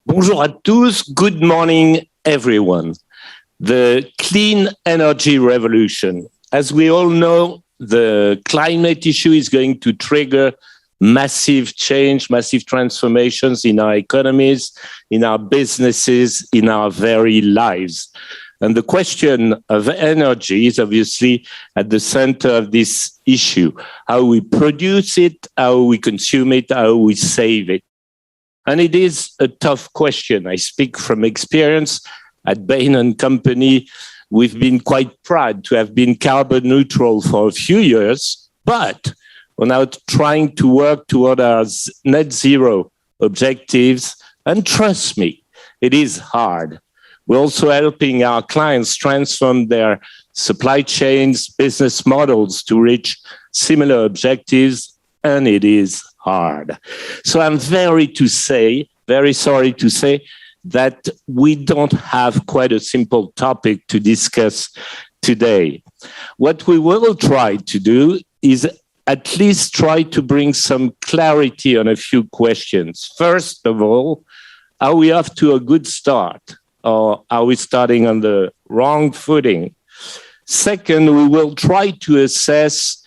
Bonjour à tous, good morning everyone. The clean energy revolution. As we all know, the climate issue is going to trigger massive change, massive transformations in our economies, in our businesses, in our very lives. And the question of energy is obviously at the center of this issue. How we produce it, how we consume it, how we save it. And it is a tough question. I speak from experience. At Bain & Company, we've been quite proud to have been carbon neutral for a few years, but we're now trying to work toward our net zero objectives. And trust me, it is hard. We're also helping our clients transform their supply chains, business models to reach similar objectives, and it is hard. So I'm very sorry to say that we don't have quite a simple topic to discuss today. What we will try to do is at least try to bring some clarity on a few questions. First of all, are we off to a good start, or are we starting on the wrong footing? Second, we will try to assess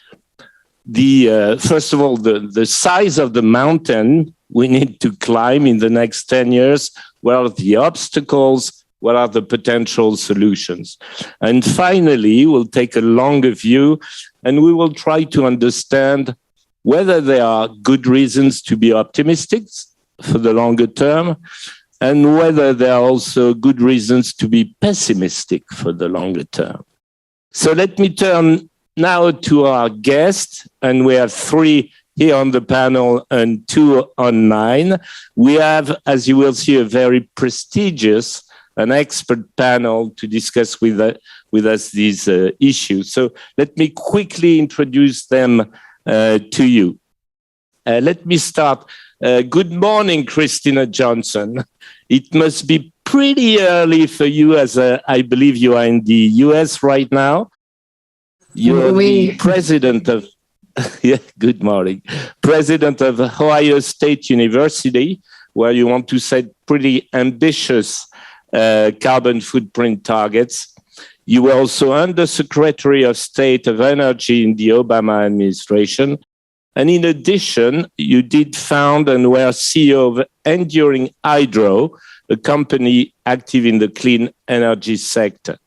first of all, the size of the mountain we need to climb in the next 10 years. What are the obstacles? What are the potential solutions? And finally, we'll take a longer view and we will try to understand whether there are good reasons to be optimistic for the longer term and whether there are also good reasons to be pessimistic for the longer term. So let me turn now to our guest, and we have 3 here on the panel and 2 online. We have, as you will see, a very prestigious and expert panel to discuss with us these issues. So let me quickly introduce them to you. Let me start. Good morning, Christina Johnson. It must be pretty early for you, as I believe you are in the US right now. You're the president of, good morning, president of Ohio State University, where you want to set pretty ambitious carbon footprint targets. You were also Undersecretary of State of Energy in the Obama administration. And in addition, you did found and were CEO of Enduring Hydro, a company active in the clean energy sector.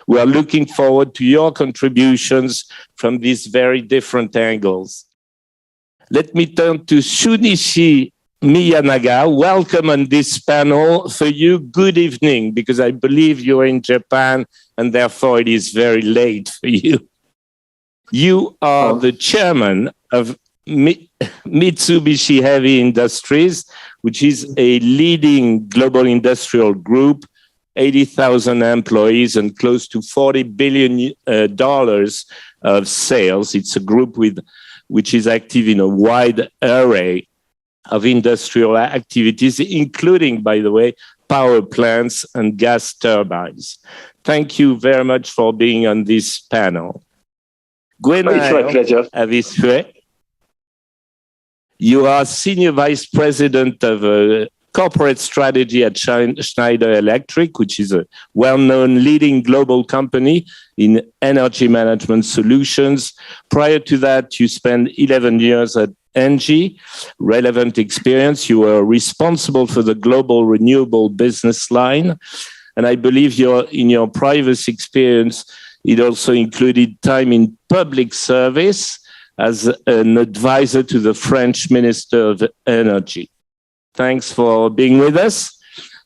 We are looking forward to your contributions from these very different angles. Let me turn to Shunichi Miyanaga. Welcome on this panel. For you, good evening, because I believe you're in Japan and therefore it is very late for you. You are the chairman of Mitsubishi Heavy Industries, which is a leading global industrial group, 80,000 employees and close to $40 billion of sales. It's a group which is active in a wide array of industrial activities, including, by the way, power plants and gas turbines. Thank you very much for being on this panel. It's my pleasure. Avisue, you are Senior Vice President of Corporate Strategy at Schneider Electric, which is a well-known leading global company in energy management solutions. Prior to that, you spent 11 years at ENGIE, relevant experience. You were responsible for the global renewable business line. And I believe in your previous experience, it also included time in public service as an advisor to the French Minister of Energy. Thanks for being with us.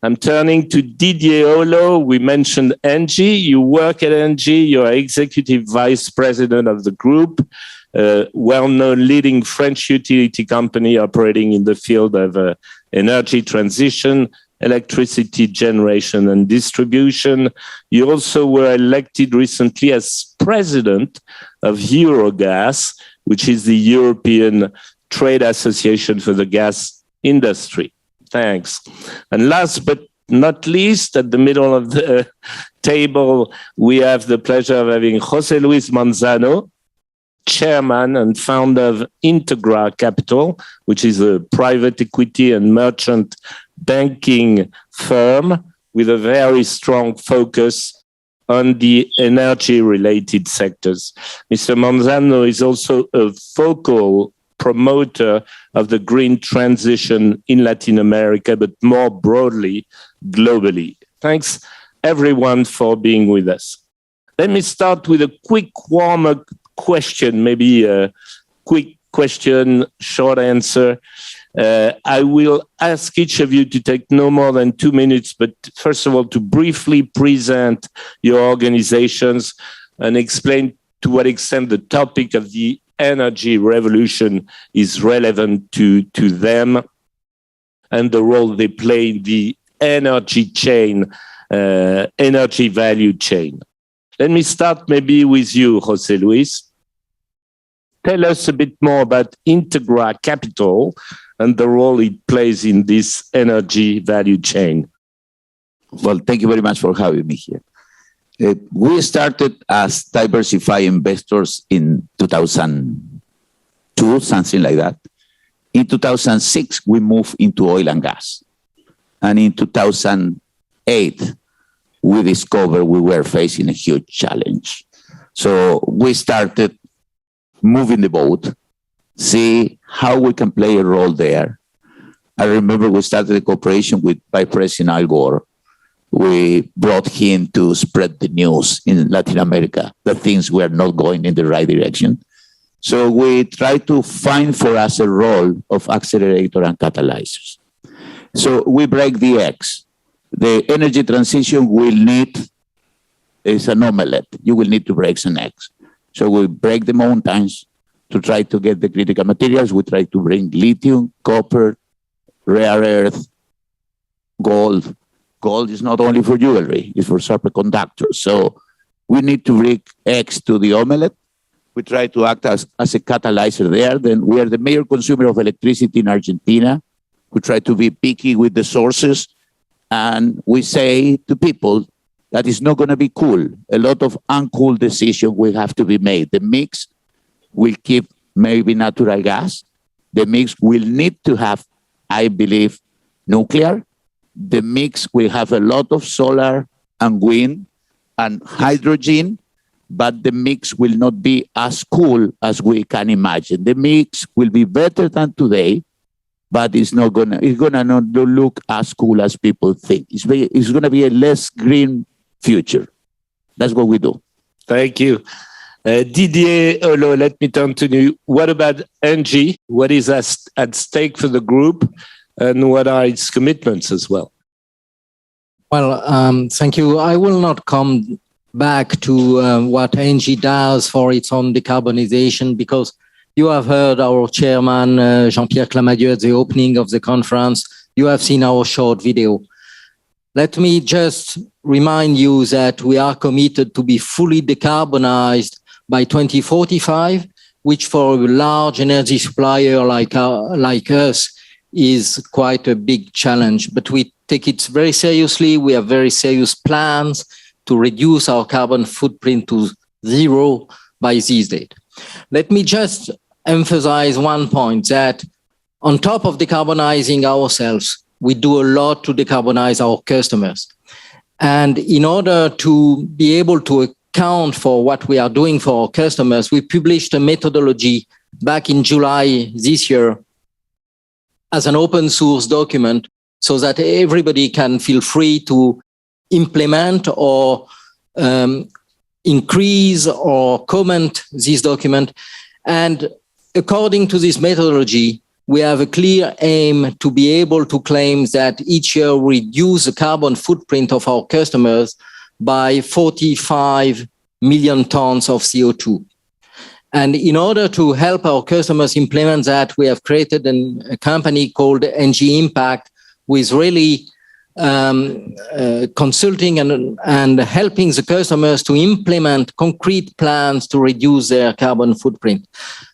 I'm turning to Didier Olo. We mentioned ENGIE. You work at ENGIE. You're Executive Vice President of the group, a well-known leading French utility company operating in the field of energy transition electricity generation and distribution. You also were elected recently as president of Eurogas, which is the European Trade Association for the gas industry. Thanks. And last but not least, at the middle of the table, we have the pleasure of having José Luis Manzano, chairman and founder of Integra Capital, which is a private equity and merchant banking firm with a very strong focus on the energy-related sectors. Mr. Manzano is also a vocal promoter of the green transition in Latin America, but more broadly, globally. Thanks, everyone, for being with us. Let me start with a quick warm-up question, maybe a quick question, short answer. I will ask each of you to take no more than 2 minutes, but first of all, to briefly present your organizations and explain to what extent the topic of the energy revolution is relevant to them and the role they play in the energy chain, energy value chain. Let me start maybe with you, José Luis. Tell us a bit more about Integra Capital and the role it plays in this energy value chain. Well, thank you very much for having me here. We started as diversified investors in 2002, something like that. In 2006, we moved into oil and gas. And in 2008, we discovered we were facing a huge challenge. So we started moving the boat, see how we can play a role there. I remember we started a cooperation with Vice President Al Gore. We brought him to spread the news in Latin America that things were not going in the right direction. So we tried to find for us a role of accelerator and catalyzers. So we break the eggs. The energy transition will need is an omelette. You will need to break some eggs. So we break the mountains to try to get the critical materials. We try to bring lithium, copper, rare earth, gold. Gold is not only for jewelry, it's for superconductors. So we need to bring eggs to the omelette. We try to act as a catalyzer there. Then we are the major consumer of electricity in Argentina. We try to be picky with the sources. And we say to people that it's not going to be cool. A lot of uncool decisions will have to be made. The mix will keep maybe natural gas. The mix will need to have, I believe, nuclear. The mix will have a lot of solar and wind and hydrogen, but the mix will not be as cool as we can imagine. The mix will be better than today, but it's not gonna not look as cool as people think. It's gonna be a less green future. That's what we do. Thank you. Didier Olo, let me turn to you. What about ENGIE? What is at stake for the group and what are its commitments as well? Well, thank you. I will not come back to what ENGIE does for its own decarbonization because you have heard our chairman, Jean-Pierre Clamadieu, at the opening of the conference. You have seen our short video. Let me just remind you that we are committed to be fully decarbonized by 2045, which for a large energy supplier like us is quite a big challenge. But we take it very seriously. We have very serious plans to reduce our carbon footprint to zero by this date. Let me just emphasize one point, that on top of decarbonizing ourselves, we do a lot to decarbonize our customers. And in order to be able to account for what we are doing for our customers, we published a methodology back in July this year as an open source document so that everybody can feel free to implement or increase or comment this document. And according to this methodology, we have a clear aim to be able to claim that each year we reduce the carbon footprint of our customers by 45 million tons of CO2. And in order to help our customers implement that, we have created a company called ENGIE Impact with really consulting and helping the customers to implement concrete plans to reduce their carbon footprint.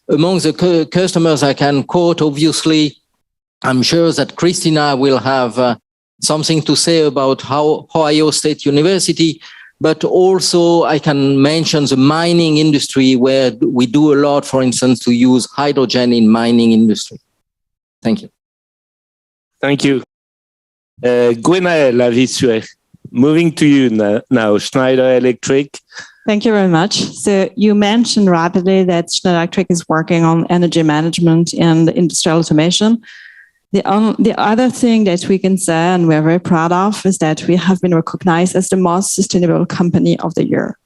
Among the customers I can quote, obviously, I'm sure that Christina will have something to say about Ohio State University, but also I can mention the mining industry, where we do a lot, for instance, to use hydrogen in mining industry. Thank you. Thank you. Gwenaëlle Lavissue, moving to you now, Schneider Electric. Thank you very much. So you mentioned rapidly that Schneider Electric is working on energy management and industrial automation. The other thing that we can say, and we're very proud of, is that we have been recognized as the most sustainable company of the year.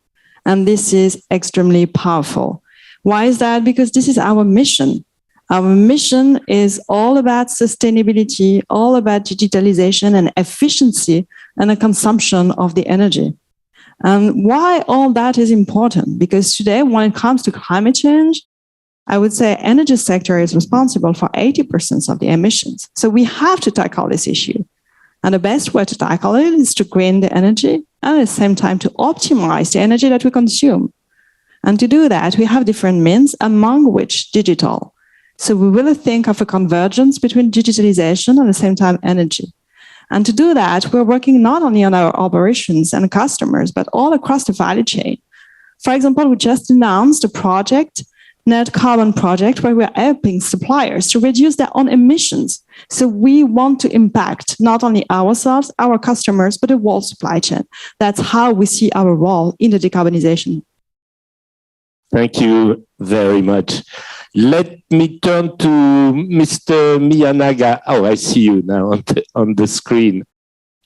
And this is extremely powerful. Why is that? Because this is our mission. Our mission is all about sustainability, all about digitalization and efficiency and the consumption of the energy. And why all that is important? Because today, when it comes to climate change, I would say energy sector is responsible for 80% of the emissions. So we have to tackle this issue. And the best way to tackle it is to green the energy and at the same time to optimize the energy that we consume. And to do that, we have different means, among which digital. So we really think of a convergence between digitalization and at the same time energy. And to do that, we're working not only on our operations and customers, but all across the value chain. For example, we just announced a project, Net Carbon Project, where we're helping suppliers to reduce their own emissions. So we want to impact not only ourselves, our customers, but the whole supply chain. That's how we see our role in the decarbonization. Thank you very much. Let me turn to Mr. Miyanaga. Oh, I see you now on the screen.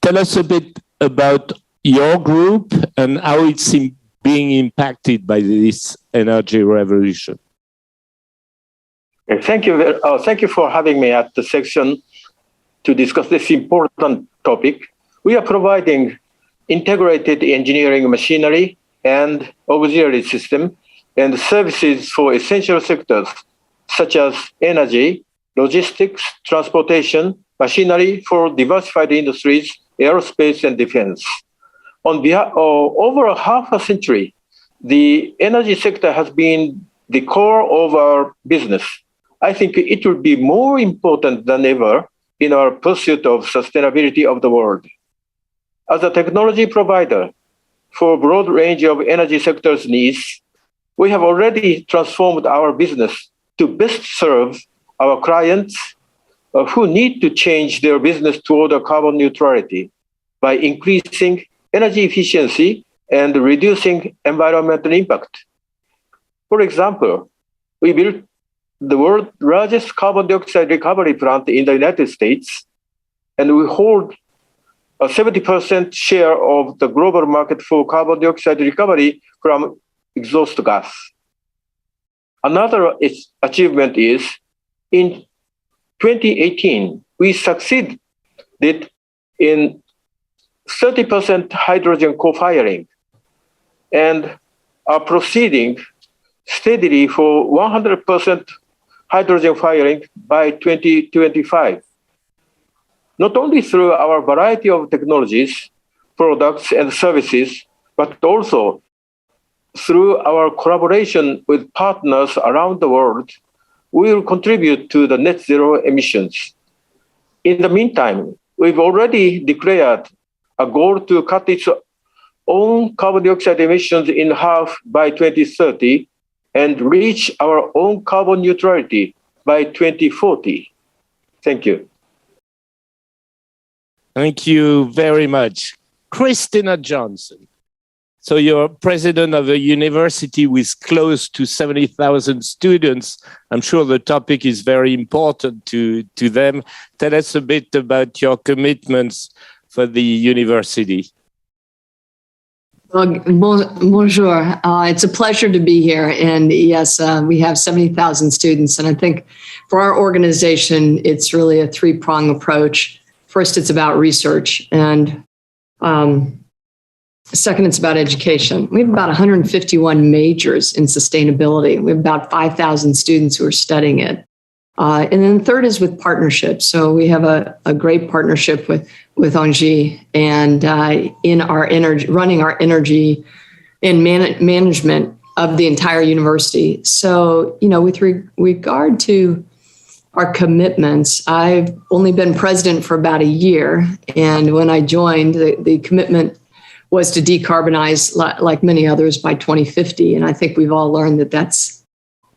Tell us a bit about your group and how it's being impacted by this energy revolution. Thank you for having me at the section to discuss this important topic. We are providing integrated engineering machinery and auxiliary system and services for essential sectors such as energy, logistics, transportation, machinery for diversified industries, aerospace, and defense. Over half a century, the energy sector has been the core of our business. I think it will be more important than ever in our pursuit of sustainability of the world. As a technology provider for a broad range of energy sectors needs, we have already transformed our business to best serve our clients who need to change their business toward a carbon neutrality by increasing energy efficiency and reducing environmental impact. For example, we built the world's largest carbon dioxide recovery plant in the United States, and we hold a 70% share of the global market for carbon dioxide recovery from exhaust gas. Another achievement is in 2018, we succeeded in 30% hydrogen co-firing and are proceeding steadily for 100% hydrogen firing by 2025. Not only through our variety of technologies, products, and services, but also through our collaboration with partners around the world, we will contribute to the net zero emissions. In the meantime, we've already declared a goal to cut its own carbon dioxide emissions in half by 2030 and reach our own carbon neutrality by 2040. Thank you. Thank you very much. Christina Johnson. So you're president of a university with close to 70,000 students. I'm sure the topic is very important to them. Tell us a bit about your commitments for the university. Well, bonjour. It's a pleasure to be here. And yes, we have 70,000 students. And I think for our organization, it's really a three-pronged approach. First, it's about research. And second, it's about education. We have about 151 majors in sustainability. We have about 5,000 students who are studying it. And then third is with partnerships. So we have a great partnership with ENGIE and in our energy, running our energy and management of the entire university. So, with regard to our commitments, I've only been president for about a year. And when I joined, the commitment was to decarbonize, like many others, by 2050. And I think we've all learned that that's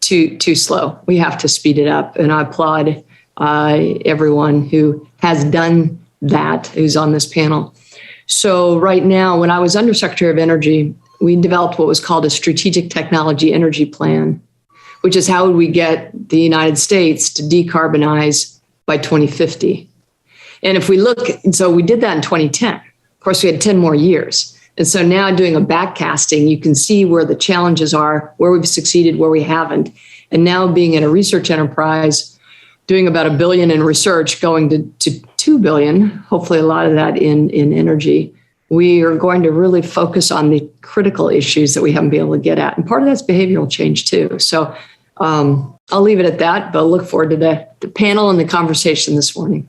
too slow. We have to speed it up. And I applaud everyone who has done that, who's on this panel. So right now, when I was Undersecretary of Energy, we developed what was called a Strategic Technology Energy Plan, which is how would we get the United States to decarbonize by 2050. And if we look, so we did that in 2010. Of course, we had 10 more years. And so now doing a backcasting, you can see where the challenges are, where we've succeeded, where we haven't. And now being in a research enterprise, doing about $1 billion in research, going to $2 billion, hopefully a lot of that in energy, we are going to really focus on the critical issues that we haven't been able to get at. And part of that's behavioral change too. So I'll leave it at that, but I'll look forward to the panel and the conversation this morning.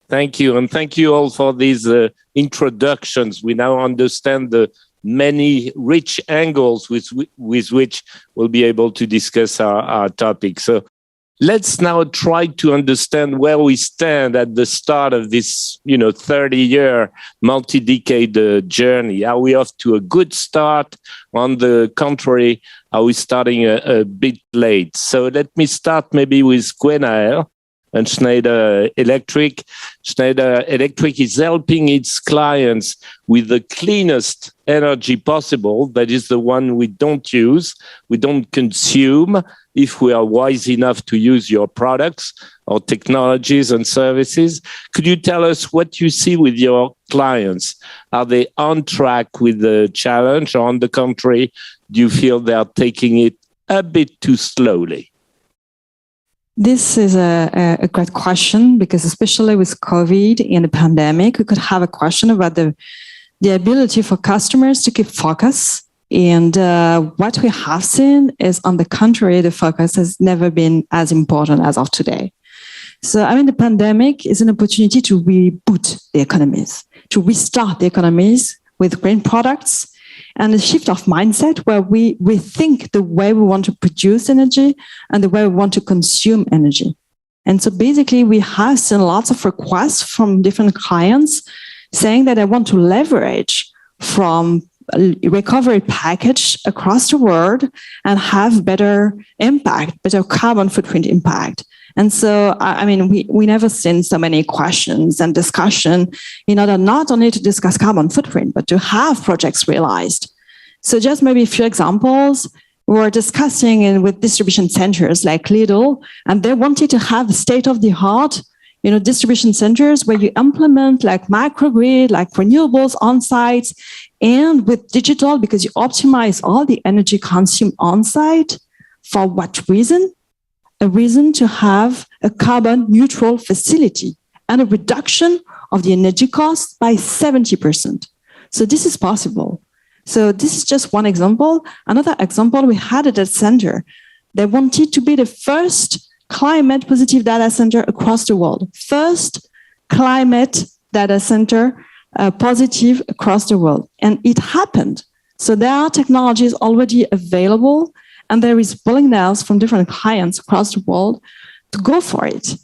Thank you. And thank you all for these introductions. We now understand the many rich angles with which we'll be able to discuss our topic. So let's now try to understand where we stand at the start of this, 30-year, multi-decade journey. Are we off to a good start? On the contrary, are we starting a bit late? So let me start maybe with Gwenaël and Schneider Electric. Schneider Electric is helping its clients with the cleanest energy possible. That is the one we don't use, we don't consume, if we are wise enough to use your products or technologies and services. Could you tell us what you see with your clients? Are they on track with the challenge, or on the contrary, do you feel they are taking it a bit too slowly? This is a great question, because especially with COVID and the pandemic, we could have a question about the ability for customers to keep focus. And what we have seen is, on the contrary, the focus has never been as important as of today. So, the pandemic is an opportunity to reboot the economies, to restart the economies with green products, and a shift of mindset where we rethink the way we want to produce energy and the way we want to consume energy. And so basically, we have seen lots of requests from different clients saying that they want to leverage from a recovery package across the world and have better impact, better carbon footprint impact. And so, we never seen so many questions and discussion in order not only to discuss carbon footprint, but to have projects realized. So just maybe a few examples. We were discussing with distribution centers like Lidl, and they wanted to have state-of-the-art, distribution centers where you implement like microgrid, like renewables on site, and with digital, because you optimize all the energy consumed on site. For what reason? A reason to have a carbon neutral facility and a reduction of the energy costs by 70%. So this is possible. So this is just one example. Another example, we had at a center. They wanted to be the first climate positive data center across the world. First climate data center positive across the world. And it happened. So there are technologies already available, and there is willingness from different clients across the world to go for it.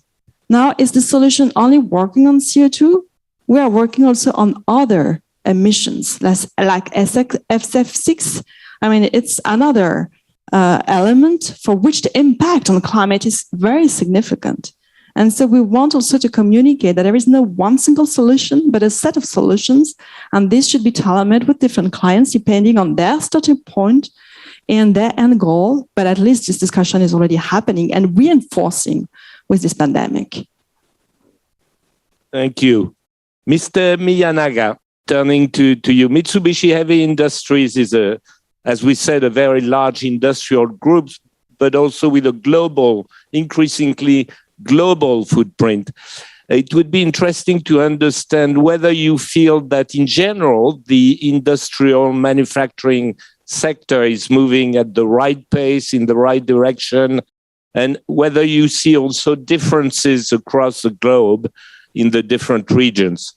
Now, is the solution only working on CO2? We are working also on other emissions, like SF6. It's another element for which the impact on climate is very significant. And so we want also to communicate that there is no one single solution, but a set of solutions. And this should be tailor-made with different clients depending on their starting point and their end goal. But at least this discussion is already happening and reinforcing with this pandemic. Thank you. Mr. Miyanaga, turning to you. Mitsubishi Heavy Industries is, as we said, a very large industrial group, but also with a global, increasingly global footprint. It would be interesting to understand whether you feel that in general, the industrial manufacturing sector is moving at the right pace, in the right direction, and whether you see also differences across the globe in the different regions.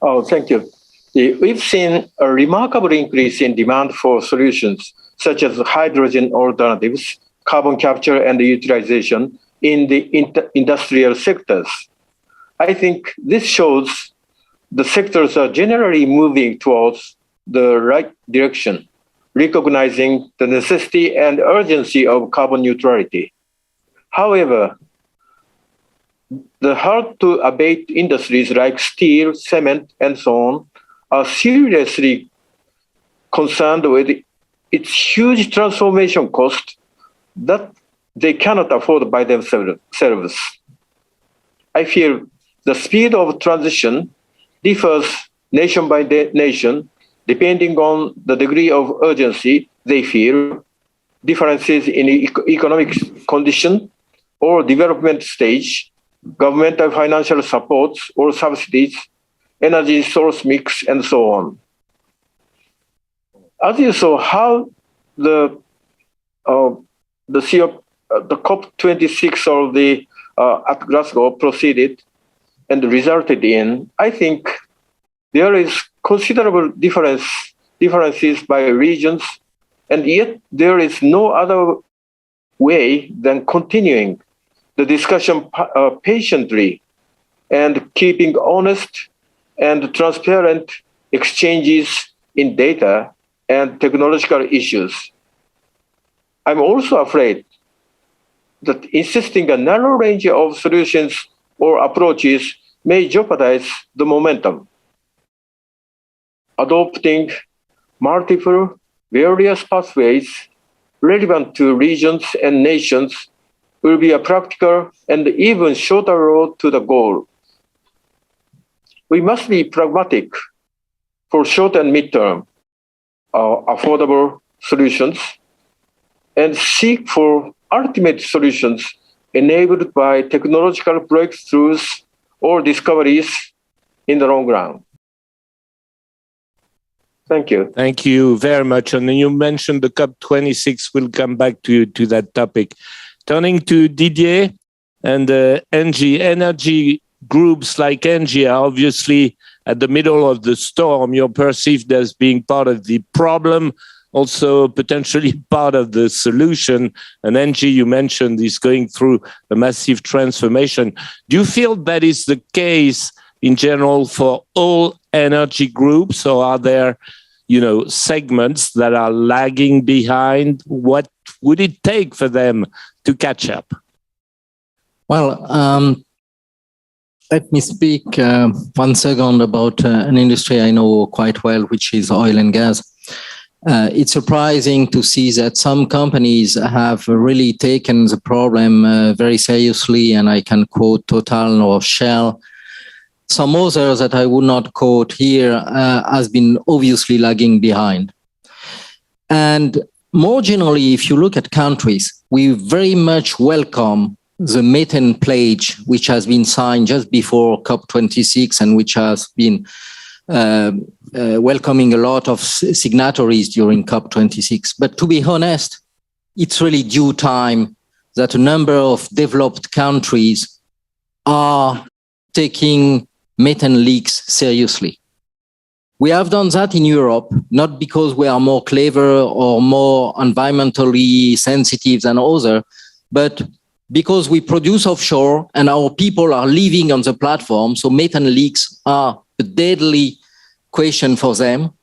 Oh, thank you. We've seen a remarkable increase in demand for solutions such as hydrogen alternatives, carbon capture and utilization in the industrial sectors. I think this shows the sectors are generally moving towards the right direction, recognizing the necessity and urgency of carbon neutrality. However, the hard-to-abate industries like steel, cement, and so on are seriously concerned with its huge transformation cost that they cannot afford by themselves. I feel the speed of transition differs nation by nation, depending on the degree of urgency they feel, differences in economic condition or development stage, governmental financial supports or subsidies, energy source mix, and so on. As you saw how the COP26 or the at Glasgow proceeded and resulted in, I think there is considerable differences by regions, and yet there is no other way than continuing the discussion patiently and keeping honest and transparent exchanges in data and technological issues. I'm also afraid that insisting a narrow range of solutions or approaches may jeopardize the momentum. Adopting multiple various pathways relevant to regions and nations will be a practical and even shorter road to the goal. We must be pragmatic for short and midterm affordable solutions and seek for ultimate solutions enabled by technological breakthroughs or discoveries in the long run. Thank you. Thank you very much. And you mentioned the COP26. We'll come back to that topic. Turning to Didier and ENGIE, energy groups like ENGIE are obviously at the middle of the storm. You're perceived as being part of the problem, also potentially part of the solution. And ENGIE, you mentioned, is going through a massive transformation. Do you feel that is the case in general for all energy groups, or are there, segments that are lagging behind? What would it take for them to catch up? Well, let me speak 1 second about an industry I know quite well, which is oil and gas. It's surprising to see that some companies have really taken the problem very seriously, and I can quote Total or Shell. Some others that I would not quote here has been obviously lagging behind. And more generally, if you look at countries, we very much welcome the Methane pledge, which has been signed just before COP26 and which has been welcoming a lot of signatories during COP26. But to be honest, it's really due time that a number of developed countries are taking methane leaks seriously. We have done that in Europe, not because we are more clever or more environmentally sensitive than others, but because we produce offshore and our people are living on the platform, so methane leaks are a deadly question for them.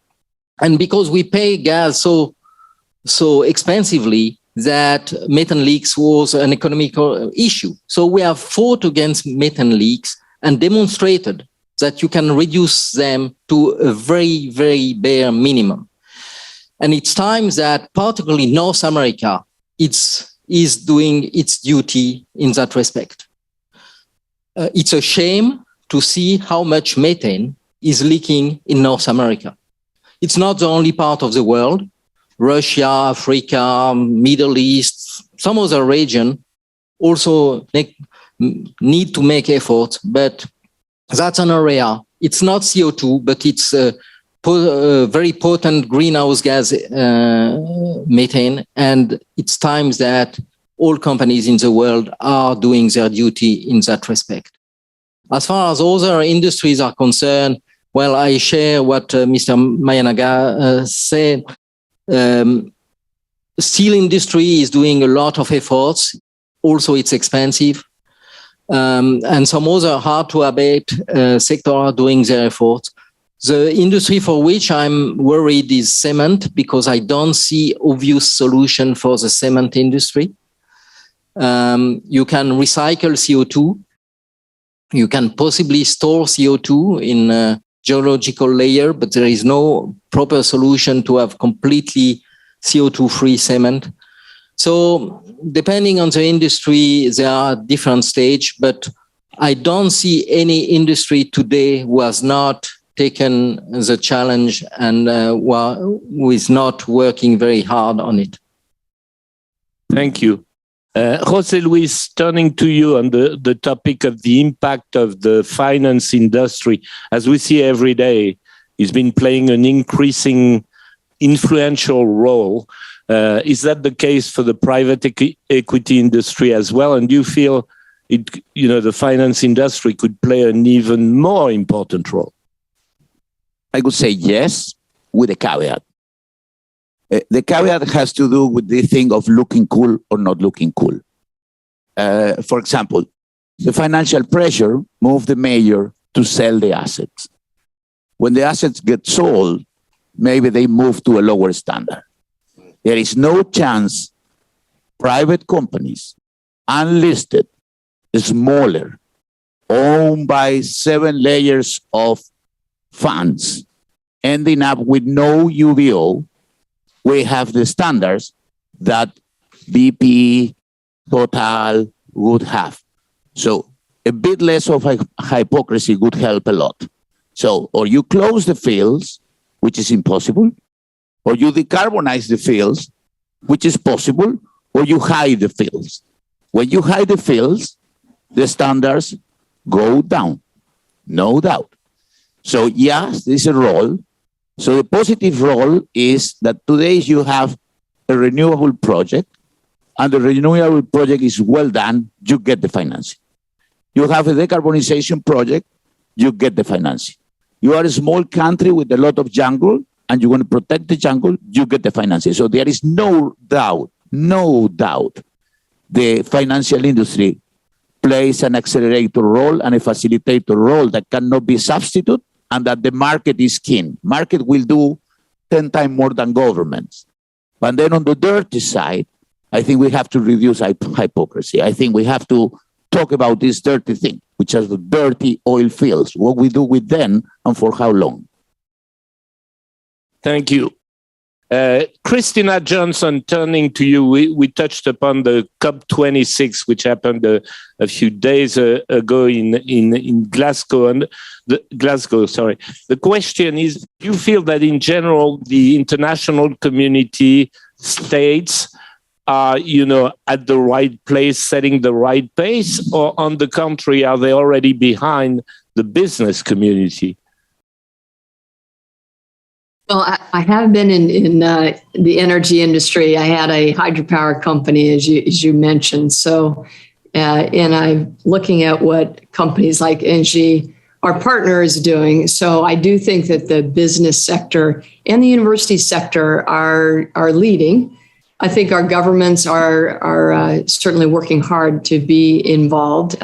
And because we pay gas so expensively that methane leaks was an economical issue. So we have fought against methane leaks and demonstrated that you can reduce them to a very, very bare minimum. And it's time that particularly North America is doing its duty in that respect. It's a shame to see how much methane is leaking in North America. It's not the only part of the world. Russia, Africa, Middle East, some other region also need to make efforts, but that's an area. It's not CO2, but it's very potent greenhouse gas, methane, and it's time that all companies in the world are doing their duty in that respect. As far as other industries are concerned, well, I share what Mr. Mayanaga said. Steel industry is doing a lot of efforts. Also, it's expensive. And some other hard-to-abate sector are doing their efforts. The industry for which I'm worried is cement, because I don't see obvious solution for the cement industry. You can recycle CO2. You can possibly store CO2 in a geological layer, but there is no proper solution to have completely CO2-free cement. So depending on the industry, there are different stages, but I don't see any industry today who has not taken the challenge and who is not working very hard on it. Thank you. José Luis, turning to you on the topic of the impact of the finance industry, as we see every day, it's been playing an increasing influential role. Is that the case for the private equity industry as well? And do you feel the finance industry could play an even more important role? I would say yes, with a caveat. The caveat has to do with the thing of looking cool or not looking cool. For example, the financial pressure moved the mayor to sell the assets. When the assets get sold, maybe they move to a lower standard. There is no chance private companies, unlisted, smaller, owned by 7 layers of funds, ending up with no UBO. We have the standards that BP, Total would have. So a bit less of hypocrisy would help a lot. So, or you close the fields, which is impossible, or you decarbonize the fields, which is possible, or you hide the fields. When you hide the fields, the standards go down, no doubt. So yes, there's a role. So the positive role is that today you have a renewable project, and the renewable project is well done, you get the financing. You have a decarbonization project, you get the financing. You are a small country with a lot of jungle, and you want to protect the jungle, you get the financing. So there is no doubt, the financial industry plays an accelerator role and a facilitator role that cannot be substituted, and that the market is keen. Market will do 10 times more than governments. But then on the dirty side, I think we have to reduce hypocrisy. I think we have to talk about this dirty thing, which are the dirty oil fields, what we do with them and for how long. Thank you. Christina Johnson, turning to you, we touched upon the COP26, which happened a few days ago in Glasgow. And the question is, do you feel that in general, the international community, states are, at the right place, setting the right pace, or on the contrary, are they already behind the business community? Well, I have been in the energy industry. I had a hydropower company, as you mentioned. So, and I'm looking at what companies like ENGIE, our partner, is doing. So I do think that the business sector and the university sector are leading. I think our governments are certainly working hard to be involved.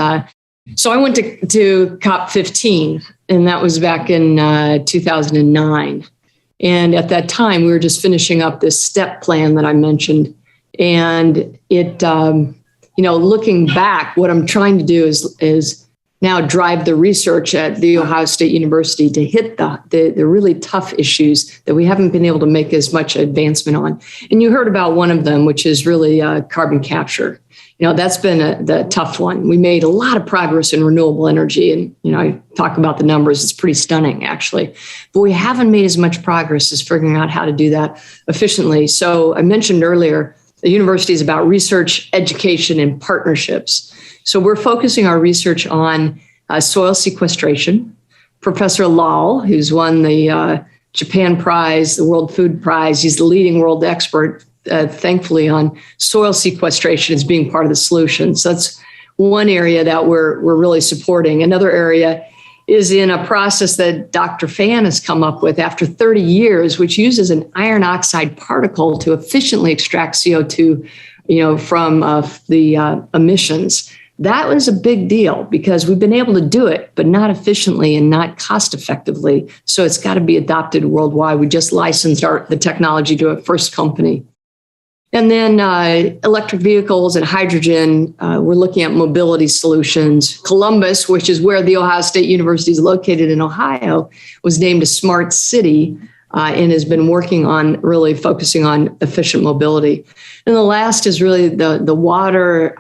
So I went to COP15, and that was back in 2009. And at that time, we were just finishing up this STEP plan that I mentioned. And it, looking back, what I'm trying to do is now drive the research at The Ohio State University to hit the really tough issues that we haven't been able to make as much advancement on. And you heard about one of them, which is really carbon capture. That's been the tough one. We made a lot of progress in renewable energy. And, I talk about the numbers. It's pretty stunning, actually. But we haven't made as much progress as figuring out how to do that efficiently. So I mentioned earlier, the university is about research, education, and partnerships. So we're focusing our research on soil sequestration. Professor Lal, who's won the Japan Prize, the World Food Prize. He's the leading world expert, thankfully, on soil sequestration as being part of the solution. So that's one area that we're really supporting. Another area is in a process that Dr. Fan has come up with after 30 years, which uses an iron oxide particle to efficiently extract CO2, from the emissions. That was a big deal because we've been able to do it, but not efficiently and not cost effectively. So it's got to be adopted worldwide. We just licensed the technology to a first company. And then electric vehicles and hydrogen, we're looking at mobility solutions. Columbus, which is where The Ohio State University is located in Ohio, was named a smart city and has been working on really focusing on efficient mobility. And the last is really the water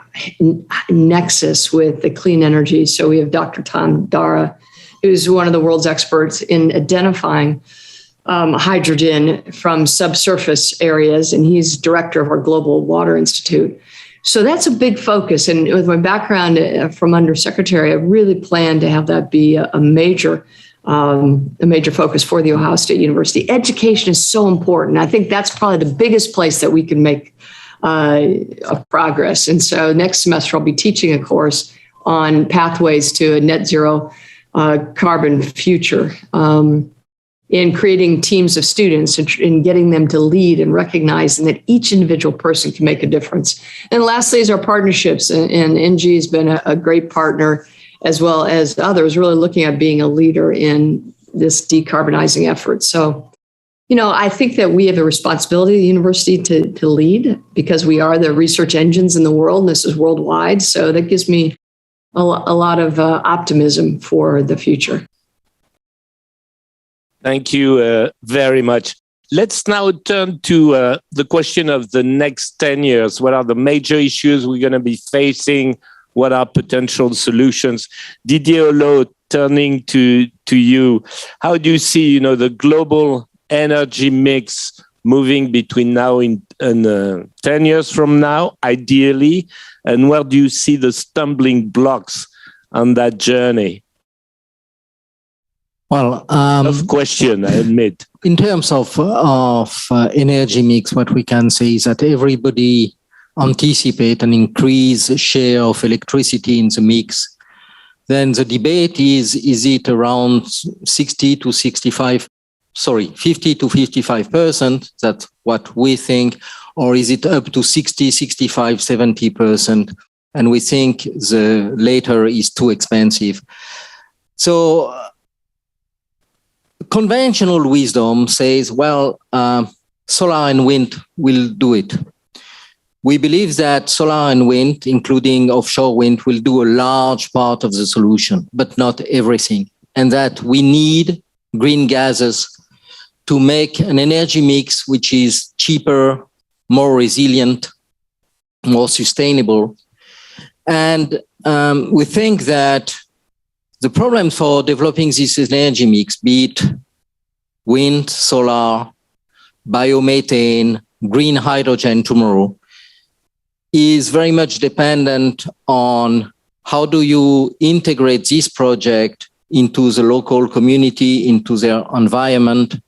nexus with the clean energy. So we have Dr. Tom Dara, who's one of the world's experts in identifying hydrogen from subsurface areas, and he's director of our Global Water Institute. So that's a big focus. And with my background from undersecretary, I really plan to have that be a major focus for the Ohio State University. Education is so important. I think that's probably the biggest place that we can make progress. And so next semester, I'll be teaching a course on pathways to a net zero carbon future. In creating teams of students and getting them to lead and recognizing that each individual person can make a difference. And lastly is our partnerships. And NG has been a great partner, as well as others, really looking at being a leader in this decarbonizing effort. So, I think that we have a responsibility at the university to lead because we are the research engines in the world. And this is worldwide. So that gives me a lot of optimism for the future. Thank you very much. Let's now turn to the question of the next 10 years. What are the major issues we're going to be facing? What are potential solutions? Didier Hulot, turning to you, how do you see, the global energy mix moving between now and 10 years from now, ideally? And where do you see the stumbling blocks on that journey? Well, tough question, I admit. In terms of energy mix, what we can say is that everybody anticipate an increased share of electricity in the mix. Then the debate is it around 50 to 55%? That's what we think. Or is it up to 60, 65, 70%? And we think the latter is too expensive. So conventional wisdom says, solar and wind will do it. We believe that solar and wind, including offshore wind, will do a large part of the solution, but not everything. And that we need green gases to make an energy mix which is cheaper, more resilient, more sustainable. And we think that the problem for developing this energy mix, be it wind, solar, biomethane, green hydrogen tomorrow, is very much dependent on how do you integrate this project into the local community, into their environment.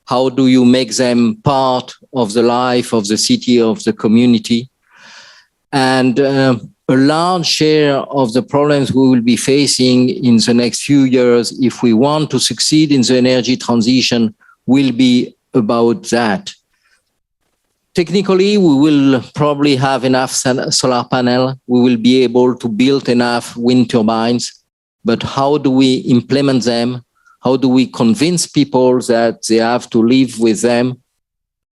How do you make them part of the life of the city, of the community? And a large share of the problems we will be facing in the next few years, if we want to succeed in the energy transition, will be about that. Technically, we will probably have enough solar panel. We will be able to build enough wind turbines. But how do we implement them? How do we convince people that they have to live with them?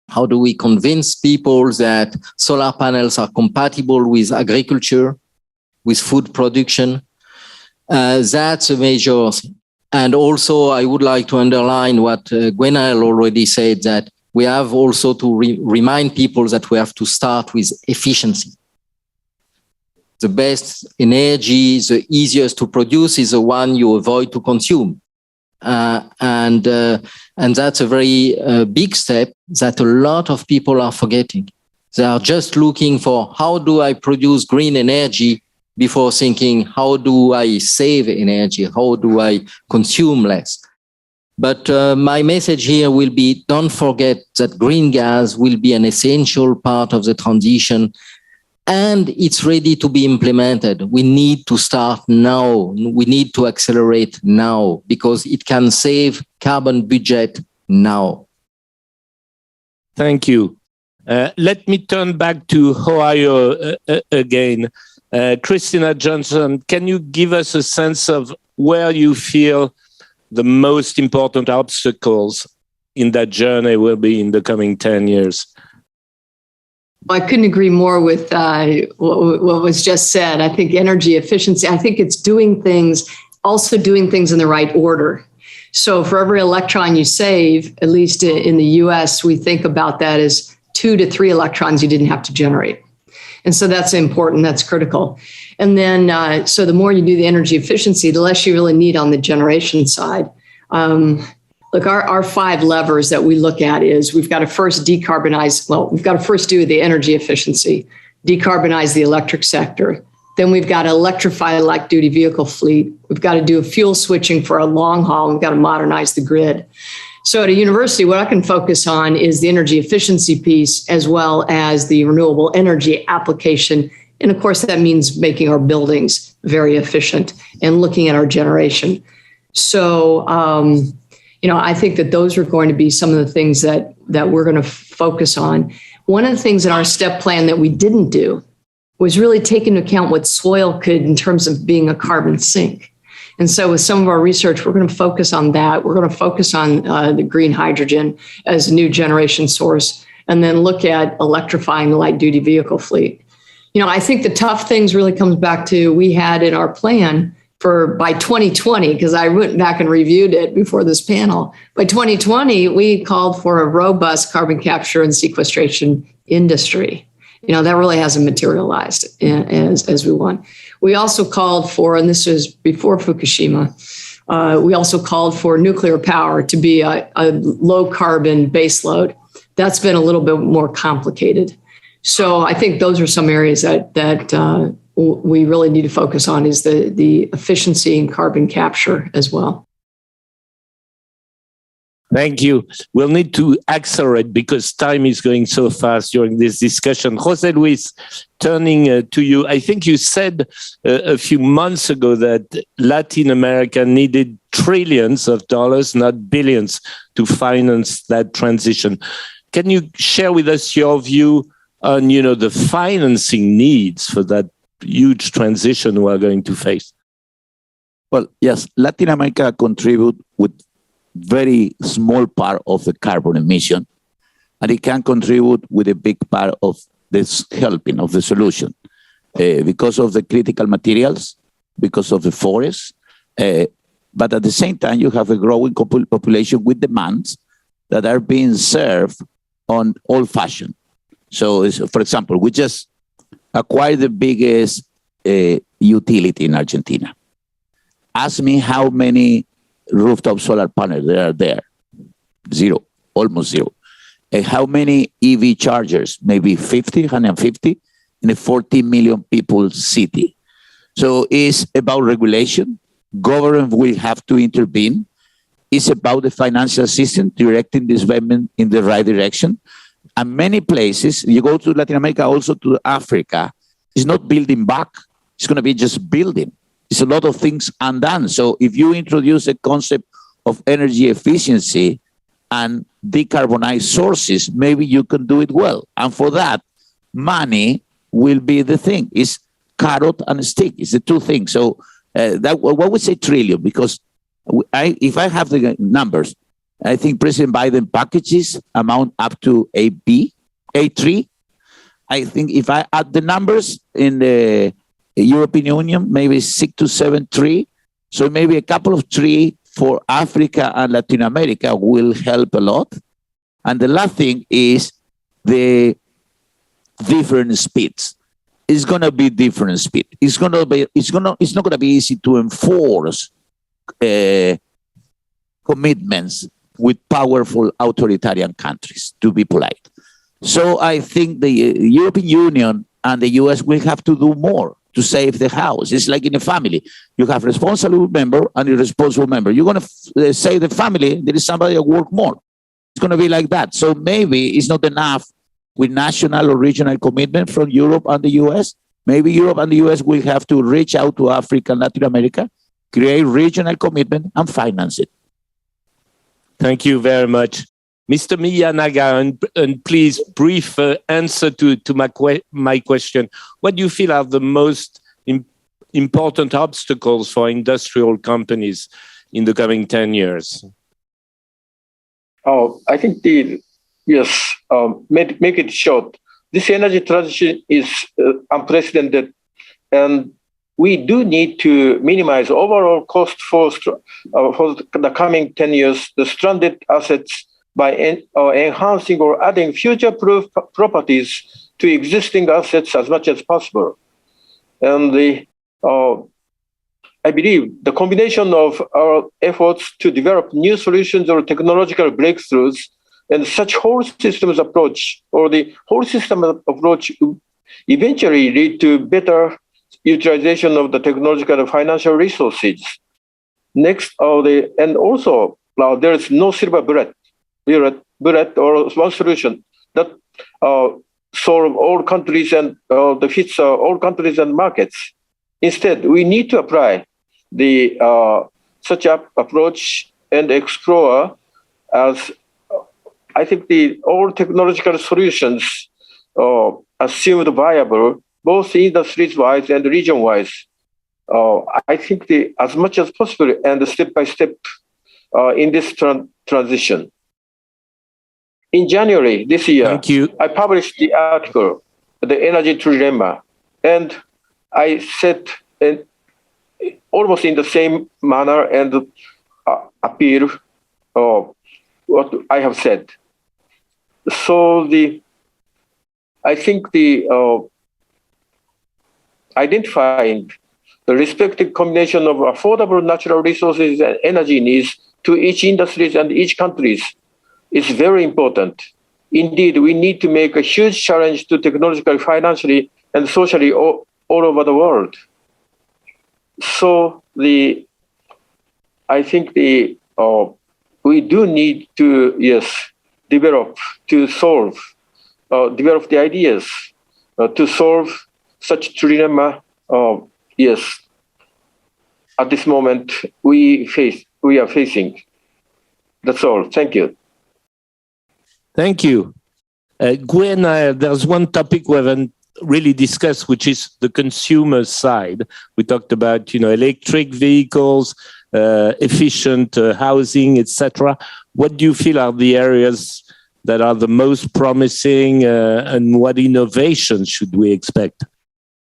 How do we convince people that solar panels are compatible with agriculture, with food production? That's a major thing. And also, I would like to underline what Gwenaëlle already said, that we have also to remind people that we have to start with efficiency. The best energy, the easiest to produce is the one you avoid to consume. And that's a very big step that a lot of people are forgetting. They are just looking for how do I produce green energy before thinking how do I save energy, how do I consume less. But my message here will be, don't forget that green gas will be an essential part of the transition, and it's ready to be implemented. We need to start now. We need to accelerate now because it can save carbon budget now. Thank you. Let me turn back to Ohio again. Christina Johnson, can you give us a sense of where you feel the most important obstacles in that journey will be in the coming 10 years? Well, I couldn't agree more with what was just said. I think energy efficiency, I think it's doing things in the right order. So for every electron you save, at least in the US, we think about that as 2 to 3 electrons you didn't have to generate. And so that's important, that's critical. And then, so the more you do the energy efficiency, the less you really need on the generation side. Look, our 5 levers that we look at is we've got to first we've got to first do the energy efficiency, decarbonize the electric sector. Then we've got to electrify the light duty vehicle fleet. We've got to do a fuel switching for a long haul. We've got to modernize the grid. So at a university, what I can focus on is the energy efficiency piece as well as the renewable energy application. And of course, that means making our buildings very efficient and looking at our generation. So, I think that those are going to be some of the things that we're going to focus on. One of the things in our STEP plan that we didn't do was really take into account what soil could in terms of being a carbon sink. And so with some of our research, we're going to focus on that. We're going to focus on the green hydrogen as a new generation source, and then look at electrifying the light duty vehicle fleet. I think the tough things really comes back to we had in our plan by 2020, because I went back and reviewed it before this panel. By 2020, we called for a robust carbon capture and sequestration industry. That really hasn't materialized as we want. We also called for, and this was before Fukushima, we also called for nuclear power to be a low carbon baseload. That's been a little bit more complicated. So I think those are some areas that we really need to focus on is the efficiency in carbon capture as well. Thank you. We'll need to accelerate because time is going so fast during this discussion. Jose Luis, turning to you, I think you said a few months ago that Latin America needed trillions of dollars, not billions, to finance that transition. Can you share with us your view on, the financing needs for that huge transition we are going to face? Well, yes, Latin America contribute with very small part of the carbon emission, and it can contribute with a big part of this helping of the solution because of the critical materials, because of the forests. But at the same time, you have a growing population with demands that are being served on old fashion. So, for example, we just acquired the biggest utility in Argentina. Ask me how many rooftop solar panels there are there. 0, almost 0. How many EV chargers? Maybe 50, 150 in a 40 million people city. So it's about regulation. Government will have to intervene. It's about the financial system directing this investment in the right direction. And many places, you go to Latin America, also to Africa, it's not building back. It's going to be just building. It's a lot of things undone. So if you introduce a concept of energy efficiency and decarbonize sources, maybe you can do it well. And for that, money will be the thing. It's carrot and stick. It's the two things. So what would say trillion? Because if I have the numbers, I think President Biden packages amount up to A3. I think if I add the numbers in the European Union, maybe 6 to 7 3. So maybe a couple of 3 for Africa and Latin America will help a lot. And the last thing is the different speeds. It's going to be different speed. It's not going to be easy to enforce commitments with powerful authoritarian countries, to be polite. So I think the European Union and the US will have to do more. to save the house. It's like in a family. You have responsible member and irresponsible member. You're going to save the family. There is somebody that work more. It's going to be like that. So maybe it's not enough with national or regional commitment from Europe and the US. Maybe Europe and the US will have to reach out to Africa and Latin America, create regional commitment and finance it. Thank you very much. Mr. Miyanaga, and please, brief answer to my question. What do you feel are the most important obstacles for industrial companies in the coming 10 years? I think make it short. This energy transition is unprecedented, and we do need to minimize overall cost for the coming 10 years, the stranded assets, by enhancing or adding future-proof properties to existing assets as much as possible. And I believe the combination of our efforts to develop new solutions or technological breakthroughs and such whole systems approach, or the whole system approach, eventually lead to better utilization of the technological and financial resources. Next, and also there is no silver bullet or one solution that solve all countries and fits all countries and markets. Instead, we need to apply the such approach and explore as I think all technological solutions assumed viable, both industries-wise and region-wise. I think as much as possible and step by step in this transition. In January this year, I published the article, The Energy Trilemma, and I said almost in the same manner and appeal what I have said. So I think identifying the respective combination of affordable natural resources and energy needs to each industries and each countries is very important. Indeed, we need to make a huge challenge to technologically, financially, and socially all over the world. So I think we do need to develop the ideas to solve such trilemma. At this moment we are facing. That's all. Thank you. Thank you. Gwen, there's one topic we haven't really discussed, which is the consumer side. We talked about, electric vehicles, efficient housing, etc. What do you feel are the areas that are the most promising, and what innovations should we expect?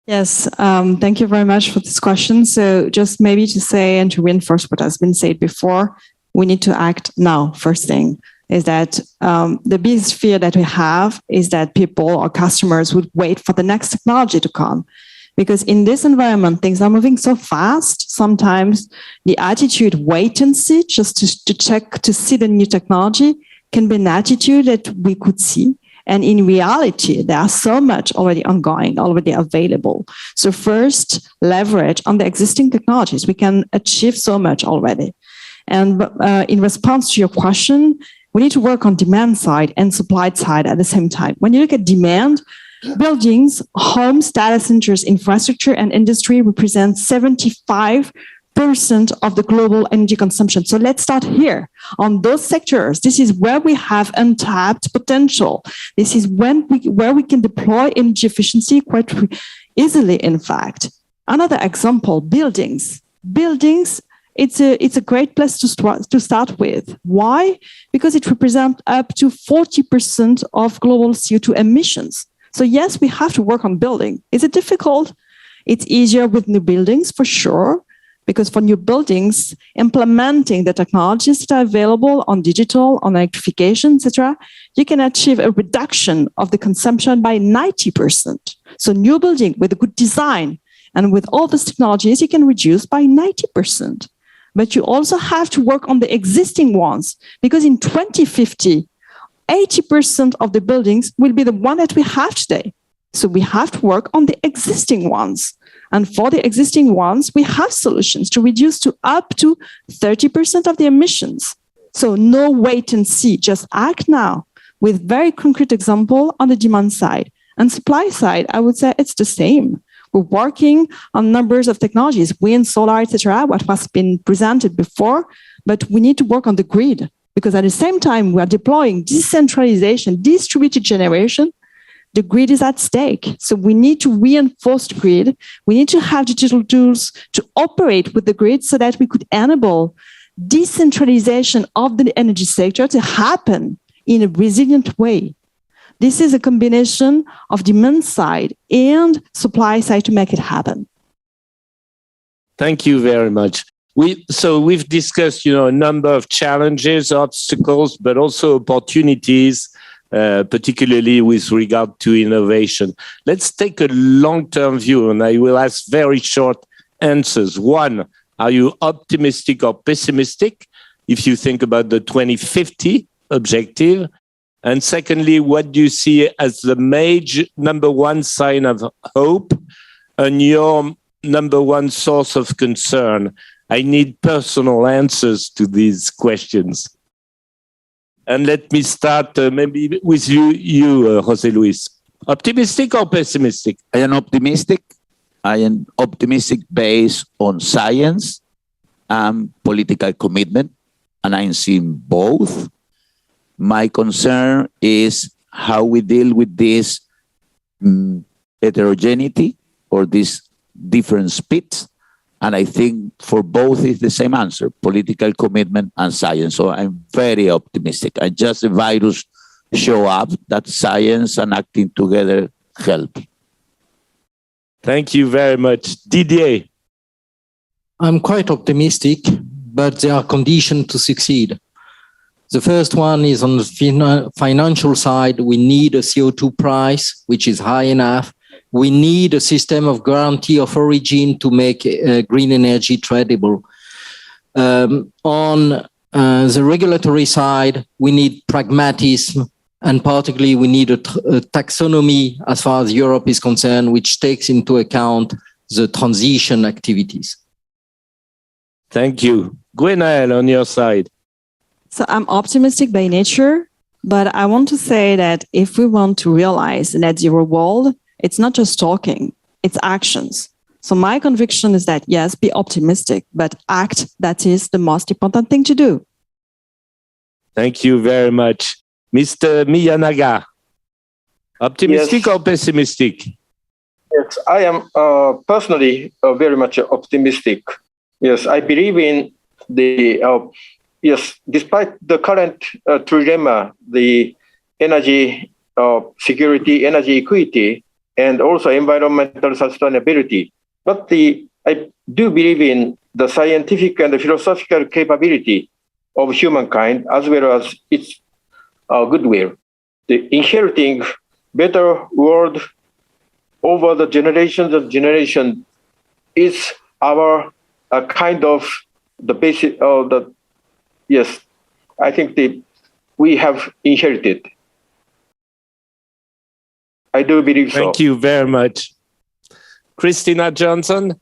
Yes, thank you very much for this question. So just maybe to say and to reinforce what has been said before, we need to act now. First thing is that the biggest fear that we have is that people or customers would wait for the next technology to come. Because in this environment, things are moving so fast. Sometimes the attitude wait and see, just to check, to see the new technology, can be an attitude that we could see. And in reality, there are so much already ongoing, already available. So first, leverage on the existing technologies. We can achieve so much already. And in response to your question, we need to work on demand side and supply side at the same time. When you look at demand, buildings, homes, data centers, infrastructure, and industry represent 75% of the global energy consumption. So let's start here on those sectors. This is where we have untapped potential. This is where we can deploy energy efficiency quite easily, in fact. Another example, buildings. Buildings, it's a great place to start with. Why? Because it represents up to 40% of global CO2 emissions. So yes, we have to work on building. Is it difficult? It's easier with new buildings, for sure, because for new buildings, implementing the technologies that are available on digital, on electrification, etc., you can achieve a reduction of the consumption by 90%. So new building with a good design and with all these technologies, you can reduce by 90%. But you also have to work on the existing ones, because in 2050, 80% of the buildings will be the one that we have today. So we have to work on the existing ones. And for the existing ones, we have solutions to reduce to up to 30% of the emissions. So no wait and see, just act now with very concrete example on the demand side. And supply side, I would say it's the same. We're working on numbers of technologies, wind, solar, etc., what has been presented before, but we need to work on the grid because at the same time we are deploying decentralization, distributed generation. The grid is at stake. So we need to reinforce the grid. We need to have digital tools to operate with the grid so that we could enable decentralization of the energy sector to happen in a resilient way. This is a combination of demand side and supply side to make it happen. Thank you very much. We've discussed, a number of challenges, obstacles, but also opportunities, particularly with regard to innovation. Let's take a long-term view, and I will ask very short answers. One, are you optimistic or pessimistic if you think about the 2050 objective? And secondly, what do you see as the major number one sign of hope and your number one source of concern? I need personal answers to these questions. And let me start maybe with you, José Luis. Optimistic or pessimistic? I am optimistic. I am optimistic based on science and political commitment, and I'm seeing both. My concern is how we deal with this heterogeneity or these different speeds. And I think for both is the same answer, political commitment and science. So I'm very optimistic. And just the virus show up that science and acting together help. Thank you very much. Didier? I'm quite optimistic, but there are conditions to succeed. The first one is on the financial side. We need a CO2 price, which is high enough. We need a system of guarantee of origin to make green energy tradable. On the regulatory side, we need pragmatism, and particularly we need a taxonomy as far as Europe is concerned, which takes into account the transition activities. Thank you. Gwenaëlle, on your side. So I'm optimistic by nature, but I want to say that if we want to realize a net zero world, it's not just talking, it's actions. So my conviction is that, yes, be optimistic, but act. That is the most important thing to do. Thank you very much. Mr. Miyanaga, optimistic or pessimistic? Yes, I am personally very much optimistic. Yes, I believe in the, despite the current trilemma, the energy security, energy equity, and also environmental sustainability. But I do believe in the scientific and the philosophical capability of humankind as well as its goodwill. The inheriting better world over the generations of generation is our kind of the basic of the, yes, I think we have inherited. I do believe so. Thank you very much. Christina Johnson?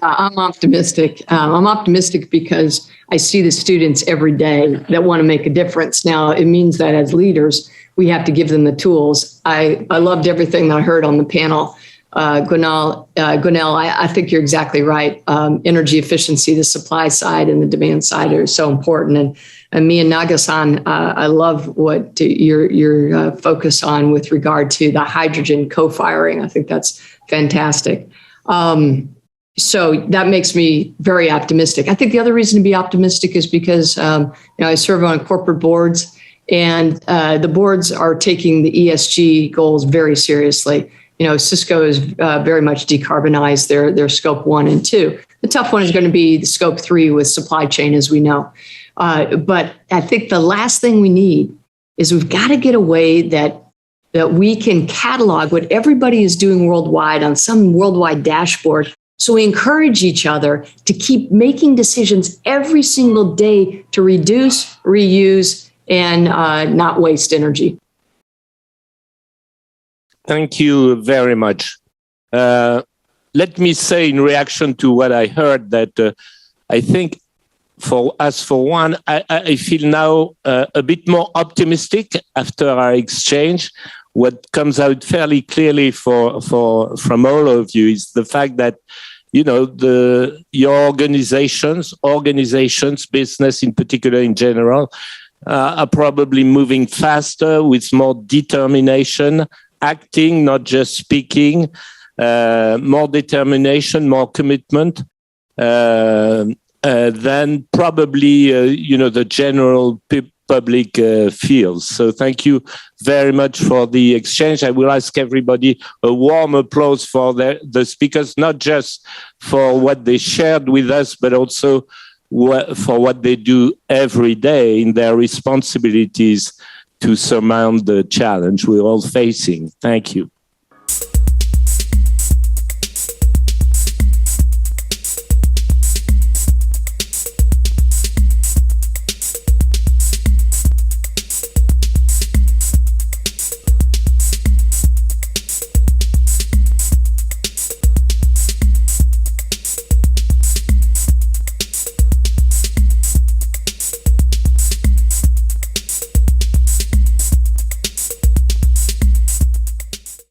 I'm optimistic. I'm optimistic because I see the students every day that want to make a difference. Now, it means that as leaders, we have to give them the tools. I loved everything that I heard on the panel. Gwenaëlle, I think you're exactly right. Energy efficiency, the supply side and the demand side are so important. And me and Naga-san, I love what your focus on with regard to the hydrogen co-firing. I think that's fantastic. So that makes me very optimistic. I think the other reason to be optimistic is because I serve on corporate boards, and the boards are taking the ESG goals very seriously. Cisco is very much decarbonized their scope 1 and 2. The tough one is going to be the scope 3 with supply chain, as we know. But I think the last thing we need is we've got to get a way that we can catalog what everybody is doing worldwide on some worldwide dashboard. So we encourage each other to keep making decisions every single day to reduce, reuse, and not waste energy. Thank you very much. Let me say in reaction to what I heard that I think for one, I feel now a bit more optimistic after our exchange. What comes out fairly clearly from all of you is the fact that, you know, your organizations, business in particular in general, are probably moving faster with more determination, acting, not just speaking, more determination, more commitment than probably, you know, the general public feels. So thank you very much for the exchange. I will ask everybody a warm applause for the speakers, not just for what they shared with us, but also for what they do every day in their responsibilities to surmount the challenge we're all facing. Thank you.